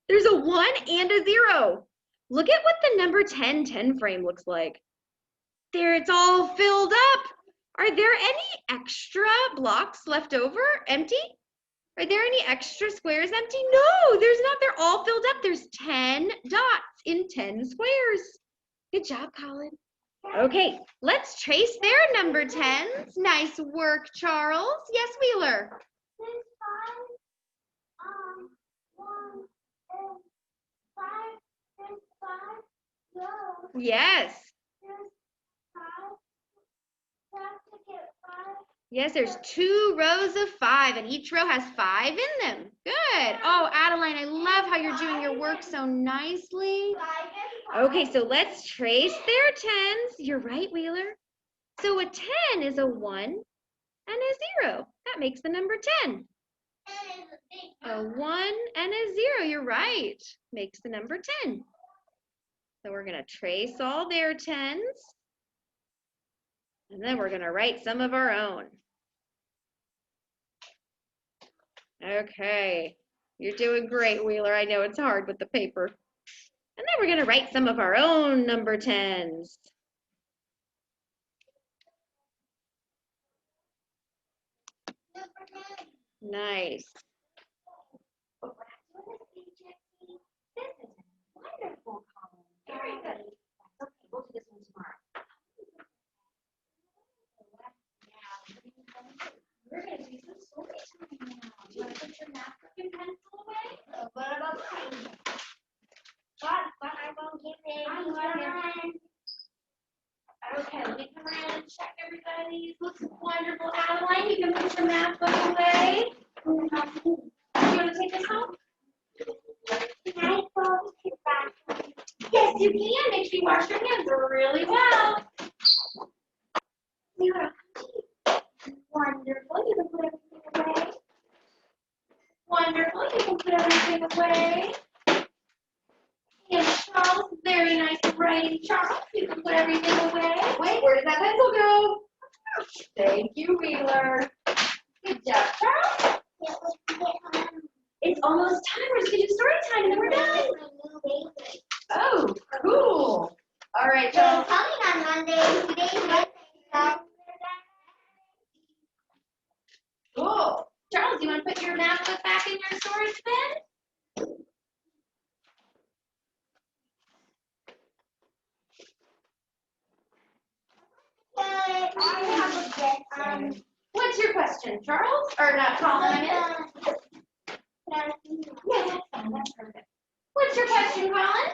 There's a 1 and a 0. Look at what the number 10 frame looks like. There, it's all filled up. Are there any extra blocks left over, empty? Are there any extra squares empty? No, there's not. They're all filled up. There's 10 dots in 10 squares. Good job, Colin. Okay, let's trace their number 10s. Nice work, Charles. Yes, Wheeler. This 5, 1 and 5, this 5, Yes. Yes, there's 2 rows of 5, and each row has 5 in them. Good. Oh, Adeline, I love how you're doing your work so nicely. Okay, so let's trace their 10s. You're right, Wheeler. So a 10 is a 1 and a 0. That makes the number 10. A 1 and a 0, you're right. Makes the number 10. So we're going to trace all their 10s. And then we're going to write some of our own. Okay, you're doing great, Wheeler. I know it's hard with the paper. And then we're going to write some of our own number 10s. Nice. Wonderful, Colin. Very good. Okay, we'll do this one tomorrow. We're going to do some story time now. Do you want to put your notebook and pencil away? What about but I won't give it. Okay, let me come around and check everybody's. Looks wonderful. Adeline, you can put your math book away. Do you want to take this home? Can I go to the bathroom? Yes, you can. Make sure you wash your hands really well. Wonderful. You can put everything away. Wonderful. You can put everything away. And Charles, very nice writing. Charles, you can put everything away. Wait, where did that pencil go? Thank you, Wheeler. Good job, Charles. It's almost time. We're just going to do story time and then we're done. Oh, cool. All right, So Charles. coming on Monday, today's Wednesday, so Cool. Charles, you want to put your math book back in your storage bin? I have a bit. What's your question, Charles? Or not, Colin, I meant? Yeah, that's fine. That's perfect. What's your question, Colin?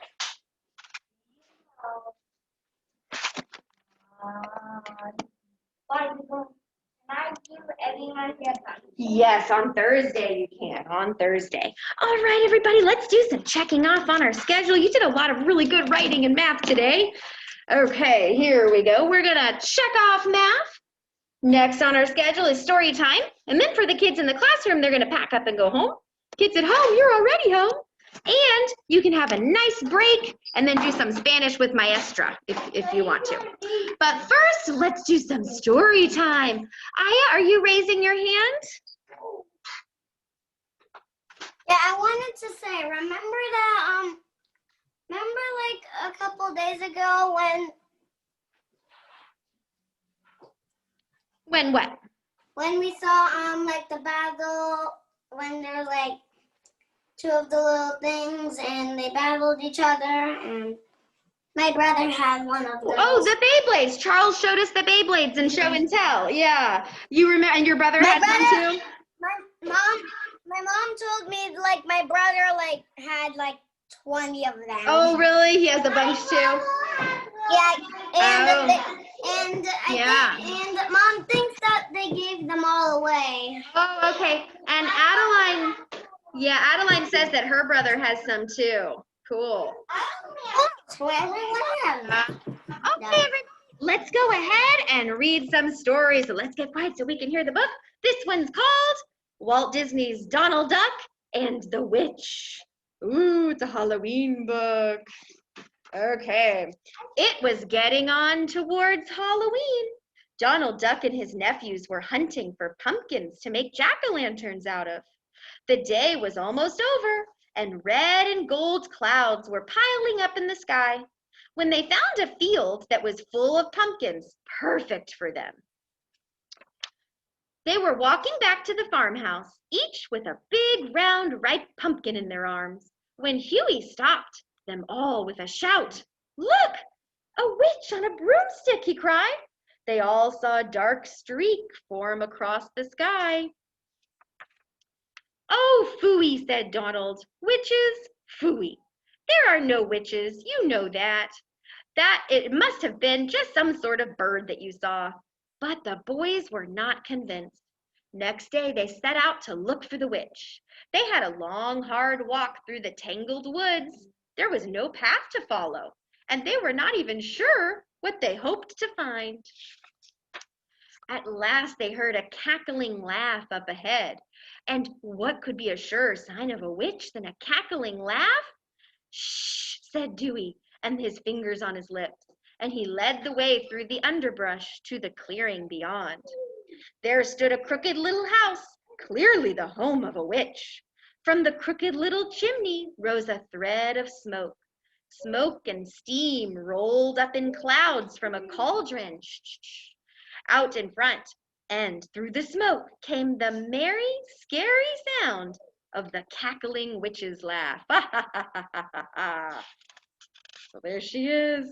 Yes, on Thursday you can. On Thursday. All right, everybody, let's do some checking off on our schedule. You did a lot of really good writing and math today. Okay, here we go. We're gonna check off math. Next on our schedule is story time. And then for the kids in the classroom, they're gonna pack up and go home. Kids at home, you're already home. And you can have a nice break and then do some Spanish with Maestra if you want to. But first, let's do some story time. Aya, are you raising your hand? Yeah, I wanted to say, remember that, remember like a couple days ago When what? when we saw, like the battle, when there's like 2 of the little things and they battled each other, and my brother had one of those. Oh, the Beyblades. Charles showed us the Beyblades in show and tell. Yeah. You remember, and your brother My had brother- some too? My mom told me like my brother like had like 20 of them. Oh, really? He has a bunch too? Yeah, and Oh. Yeah. and Mom thinks that they gave them all away. Oh, okay. And Adeline says that her brother has some too. Cool. So everyone has. Okay, everybody, let's go ahead and read some stories. So let's get quiet so we can hear the book. This one's called Walt Disney's Donald Duck and the Witch. Ooh, it's a Halloween book. Okay. It was getting on towards Halloween. Donald Duck and his nephews were hunting for pumpkins to make jack-o'-lanterns out of. The day was almost over, and red and gold clouds were piling up in the sky when they found a field that was full of pumpkins, perfect for them. They were walking back to the farmhouse, each with a big, round, ripe pumpkin in their arms, when Huey stopped them all with a shout. "Look, a witch on a broomstick," he cried. They all saw a dark streak form across the sky. "Oh, phooey," said Donald. "Witches? Phooey. There are no witches, you know that. That it must have been just some sort of bird that you saw. But the boys were not convinced. Next day they set out to look for the witch. They had a long, hard walk through the tangled woods. There was no path to follow, and they were not even sure what they hoped to find. At last they heard a cackling laugh up ahead. And what could be a surer sign of a witch than a cackling laugh? "Shh," said Dewey, and his fingers on his lips, and he led the way through the underbrush to the clearing beyond. There stood a crooked little house, clearly the home of a witch. From the crooked little chimney rose a thread of smoke. Smoke and steam rolled up in clouds from a cauldron. Out in front, and through the smoke came the merry, scary sound of the cackling witch's laugh. Ha ha ha ha ha ha. So there she is.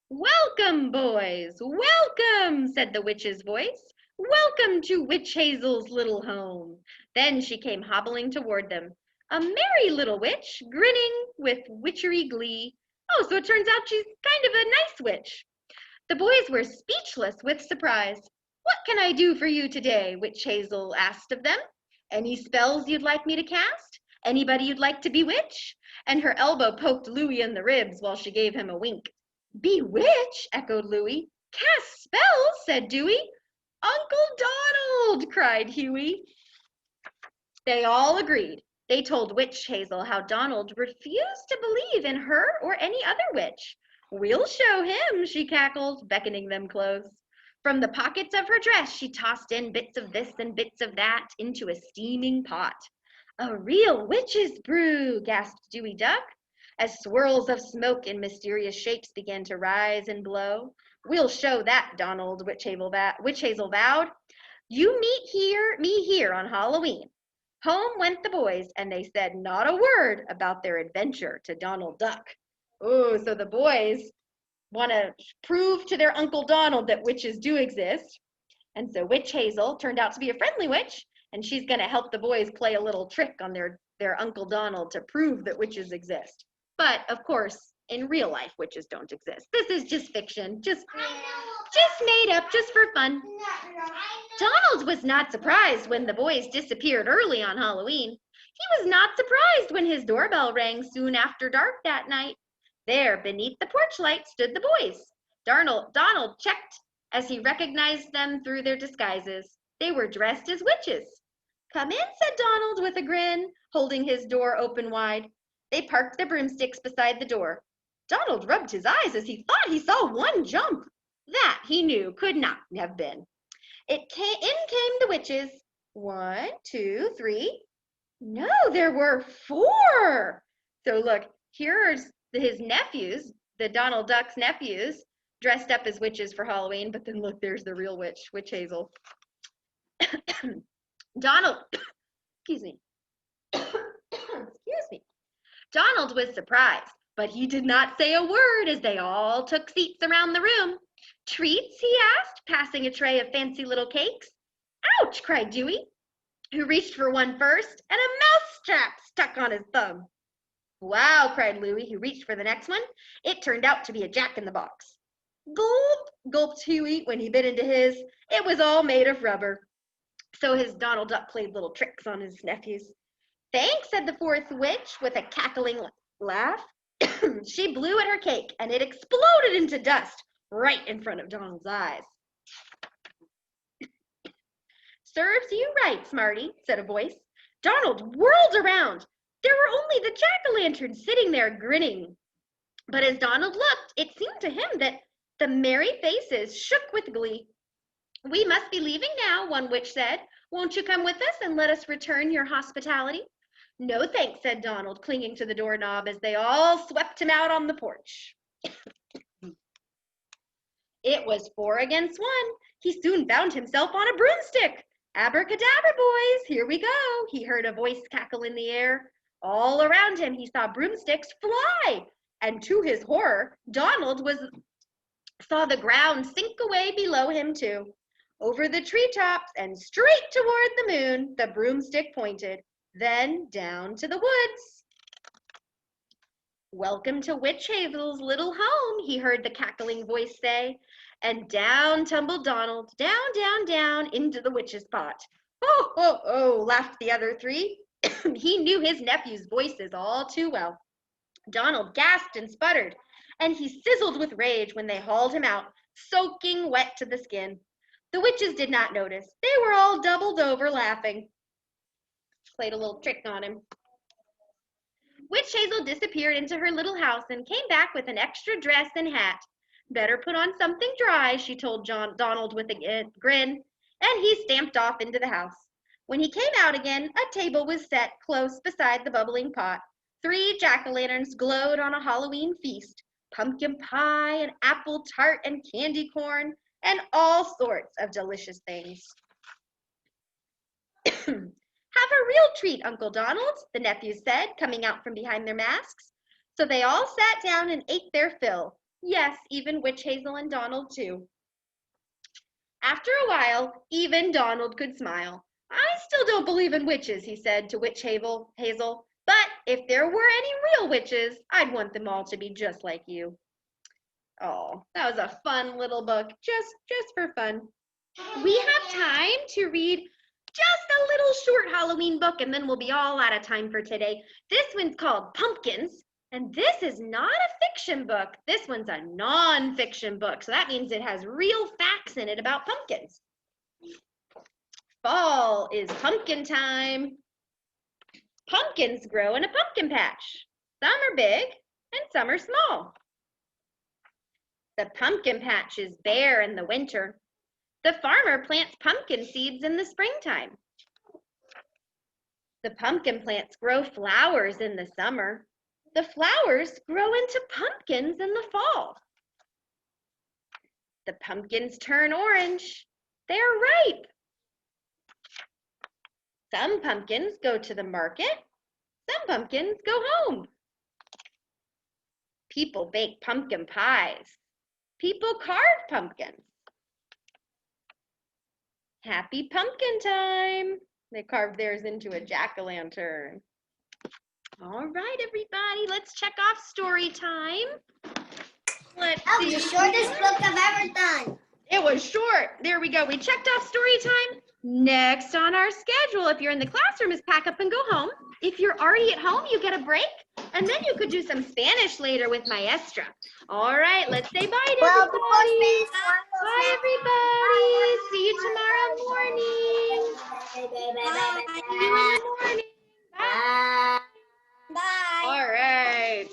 "Welcome, boys, welcome," said the witch's voice. "Welcome to Witch Hazel's little home." Then she came hobbling toward them, a merry little witch, grinning with witchery glee. Oh, so it turns out she's kind of a nice witch. The boys were speechless with surprise. "What can I do for you today?" Witch Hazel asked of them. "Any spells you'd like me to cast? Anybody you'd like to bewitch?" And her elbow poked Louie in the ribs while she gave him a wink. "Bewitch?" echoed Louie. "Cast spells?" said Dewey. "Uncle Donald!" cried Huey. They all agreed. They told Witch Hazel how Donald refused to believe in her or any other witch. "We'll show him," she cackled, beckoning them close. From the pockets of her dress, she tossed in bits of this and bits of that into a steaming pot. "A real witch's brew," gasped Dewey Duck, as swirls of smoke in mysterious shapes began to rise and blow. "We'll show that, Donald," Witch Hazel vowed. "You meet me here on Halloween." Home went the boys, and they said not a word about their adventure to Donald Duck. Oh, so the boys want to prove to their Uncle Donald that witches do exist. And so Witch Hazel turned out to be a friendly witch, and she's going to help the boys play a little trick on their Uncle Donald to prove that witches exist. But, of course, in real life, witches don't exist. This is just fiction, just made up, just for fun. Donald was not surprised when the boys disappeared early on Halloween. He was not surprised when his doorbell rang soon after dark that night. There, beneath the porch light, stood the boys. Donald checked as he recognized them through their disguises. They were dressed as witches. "Come in," said Donald with a grin, holding his door open wide. They parked their broomsticks beside the door. Donald rubbed his eyes as he thought he saw one jump. That, he knew, could not have been. In came the witches. 1, 2, 3. No, there were 4. So look, here's his nephews, the Donald Duck's nephews, dressed up as witches for Halloween. But then look, there's the real witch, Witch Hazel. Excuse me. Donald was surprised, but he did not say a word as they all took seats around the room. "Treats?" he asked, passing a tray of fancy little cakes. "Ouch!" cried Dewey, who reached for one first, and a mousetrap stuck on his thumb. "Wow!" cried Louie, who reached for the next one. It turned out to be a jack-in-the-box. "Gulp!" gulped Huey when he bit into his. It was all made of rubber. So his Donald Duck played little tricks on his nephews. "Thanks," said the fourth witch with a cackling laugh. She blew at her cake, and it exploded into dust right in front of Donald's eyes. "Serves you right, Smarty," said a voice. Donald whirled around. There were only the jack-o'-lanterns sitting there grinning. But as Donald looked, it seemed to him that the merry faces shook with glee. "We must be leaving now," one witch said. "Won't you come with us and let us return your hospitality?" "No, thanks," said Donald, clinging to the doorknob as they all swept him out on the porch. It was 4 against 1. He soon found himself on a broomstick. "Abracadabra, boys, here we go," he heard a voice cackle in the air. All around him, he saw broomsticks fly, and to his horror, Donald saw the ground sink away below him too. Over the treetops and straight toward the moon, the broomstick pointed, then down to the woods. "Welcome to Witch Hazel's little home," he heard the cackling voice say. And down tumbled Donald, down, down, down into the witch's pot. "Oh, oh, oh," laughed the other three. He knew his nephew's voices all too well. Donald gasped and sputtered, and he sizzled with rage when they hauled him out, soaking wet to the skin. The witches did not notice. They were all doubled over laughing. Played a little trick on him. Witch Hazel disappeared into her little house and came back with an extra dress and hat. "Better put on something dry," she told Donald with a grin, and he stamped off into the house. When he came out again, a table was set close beside the bubbling pot. 3 jack-o'-lanterns glowed on a Halloween feast: pumpkin pie and apple tart and candy corn and all sorts of delicious things. "Have a real treat, Uncle Donald," the nephews said, coming out from behind their masks. So they all sat down and ate their fill. Yes, even Witch Hazel and Donald too. After a while, even Donald could smile. "I still don't believe in witches," he said to Witch Hazel, "but if there were any real witches, I'd want them all to be just like you." Oh, that was a fun little book, just for fun. We have time to read just a little short Halloween book, and then we'll be all out of time for today. This one's called Pumpkins, and this is not a fiction book. This one's a non-fiction book, so that means it has real facts in it about pumpkins. Fall is pumpkin time. Pumpkins grow in a pumpkin patch. Some are big and some are small. The pumpkin patch is bare in the winter. The farmer plants pumpkin seeds in the springtime. The pumpkin plants grow flowers in the summer. The flowers grow into pumpkins in the fall. The pumpkins turn orange. They are ripe. Some pumpkins go to the market. Some pumpkins go home. People bake pumpkin pies. People carve pumpkins. Happy pumpkin time. They carved theirs into a jack-o'-lantern. All right, everybody, let's check off story time. Let's That was see. the shortest book I've ever done. It was short. There we go. We checked off story time. Next on our schedule, if you're in the classroom, is pack up and go home. If you're already at home, you get a break. And then you could do some Spanish later with Maestra. All right, let's say bye to Well, everybody. before Spanish, Bye, everybody. See you tomorrow morning. See you in the morning. Bye. Bye. All right.